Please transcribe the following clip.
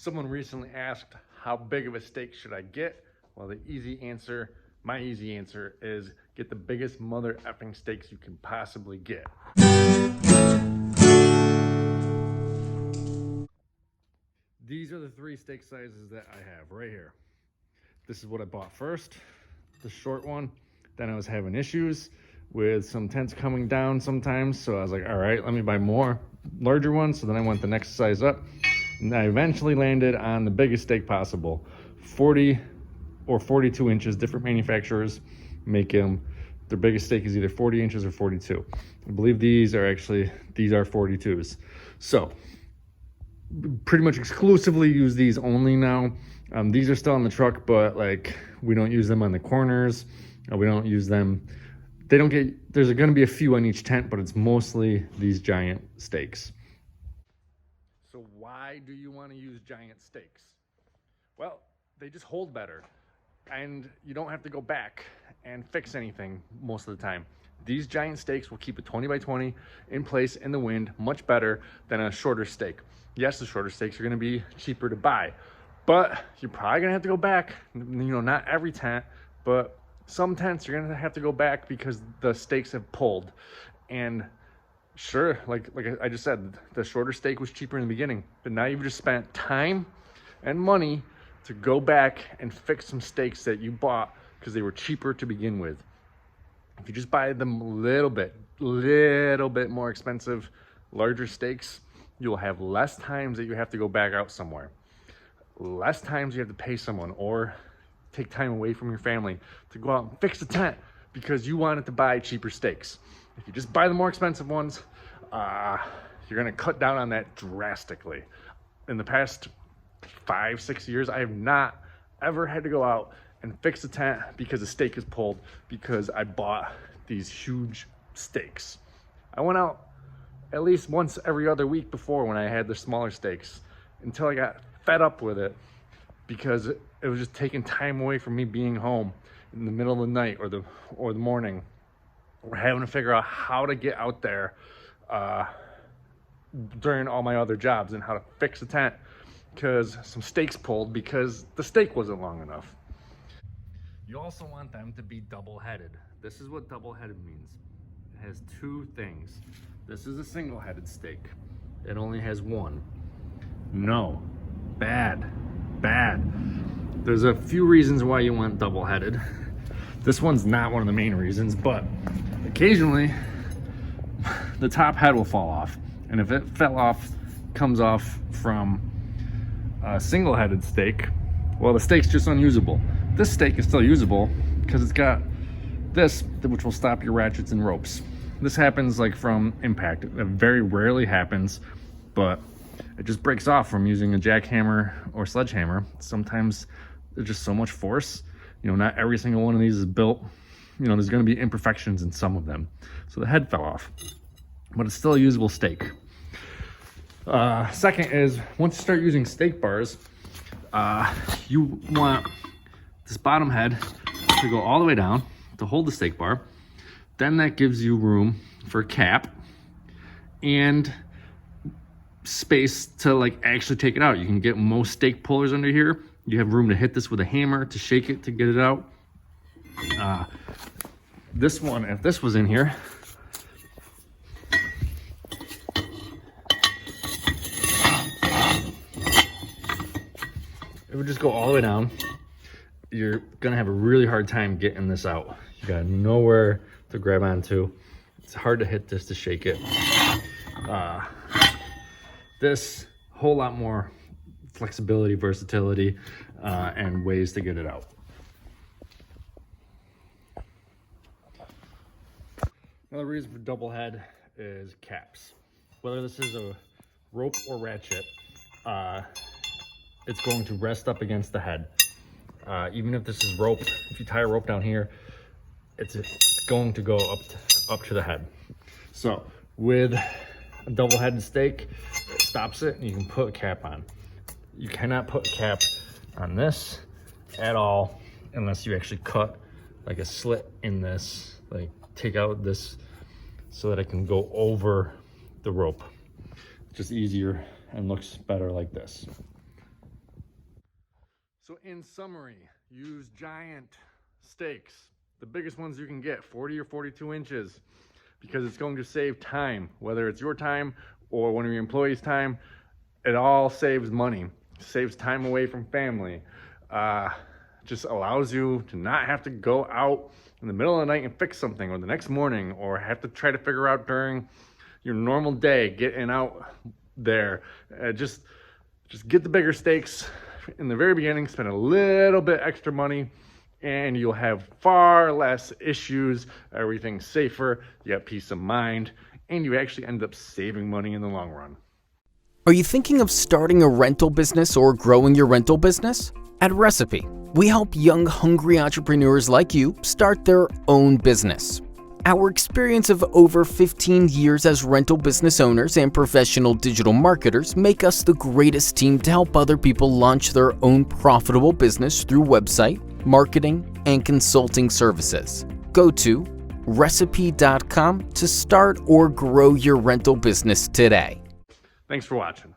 Someone recently asked, how big of a steak should I get? Well, my easy answer is get the biggest mother effing steaks you can possibly get. These are the 3 steak sizes that I have right here. This is what I bought first, the short one. Then I was having issues with some tents coming down sometimes, so I was like, all right, let me buy more larger ones. So then I went the next size up, and I eventually landed on the biggest steak possible, 40 or 42 inches. Different manufacturers make them. Their biggest steak is either 40 inches or 42. I believe these are 42s. So pretty much exclusively use these only now. These are still on the truck, but like we don't use them on the corners. We don't use them. There's going to be a few on each tent, but it's mostly these giant steaks. So why do you want to use giant steaks? Well, they just hold better, and you don't have to go back and fix anything most of the time. These giant steaks will keep a 20 by 20 in place in the wind much better than a shorter steak. Yes, the shorter steaks are going to be cheaper to buy, but you're probably going to have to go back. Not every tent, but some tents you're going to have to go back because the steaks have pulled. And sure, like I just said, the shorter steak was cheaper in the beginning, but now you've just spent time and money to go back and fix some steaks that you bought because they were cheaper to begin with. If you just buy them a little bit more expensive, larger steaks, you'll have less times that you have to go back out somewhere. Less times you have to pay someone or take time away from your family to go out and fix the tent because you wanted to buy cheaper steaks. If you just buy the more expensive ones, you're gonna cut down on that drastically. In the past 5-6 years, I have not ever had to go out and fix the tent because the steak is pulled because I bought these huge steaks. I went out at least once every other week before when I had the smaller steaks until I got fed up with it because it was just taking time away from me being home in the middle of the night or the morning. We're having to figure out how to get out there during all my other jobs and how to fix the tent because some steaks pulled because the steak wasn't long enough. You also want them to be double-headed. This is what double-headed means. It has 2 things. This is a single-headed steak. It only has 1. No, bad. There's a few reasons why you want double-headed. This one's not one of the main reasons, but occasionally the top head will fall off. And if it comes off from a single-headed steak, well, the steak's just unusable. This steak is still usable because it's got this, which will stop your ratchets and ropes. This happens like from impact. It very rarely happens, but it just breaks off from using a jackhammer or sledgehammer. Sometimes there's just so much force. Not every single one of these is built. There's going to be imperfections in some of them. So the head fell off, but it's still a usable steak. Second is, once you start using steak bars, you want this bottom head to go all the way down to hold the steak bar. Then that gives you room for a cap and space to actually take it out. You can get most steak pullers under here. You have room to hit this with a hammer to shake it to get it out. This one, if this was in here, it would just go all the way down. You're gonna have a really hard time getting this out. You got nowhere to grab onto. It's hard to hit this to shake it. This whole lot more flexibility, versatility, and ways to get it out. Another reason for double head is caps. Whether this is a rope or ratchet, it's going to rest up against the head. Even if this is rope, if you tie a rope down here, it's going to go up to the head. So with a double-headed steak, it stops it and you can put a cap on. You cannot put a cap on this at all unless you actually cut like a slit in this, like take out this so that it can go over the rope. It's just easier and looks better like this. So in summary, use giant stakes, the biggest ones you can get, 40 or 42 inches, because it's going to save time, whether it's your time or one of your employees' time. It all saves money, saves time away from family, just allows you to not have to go out in the middle of the night and fix something, or the next morning, or have to try to figure out during your normal day getting out there. Just get the bigger stakes in the very beginning, spend a little bit extra money, and you'll have far less issues. Everything's safer, you have peace of mind, and you actually end up saving money in the long run. Are you thinking of starting a rental business or growing your rental business? At Recipe, we help young, hungry entrepreneurs like you start their own business. Our experience of over 15 years as rental business owners and professional digital marketers make us the greatest team to help other people launch their own profitable business through website, marketing, and consulting services. Go to recipe.com to start or grow your rental business today. Thanks for watching.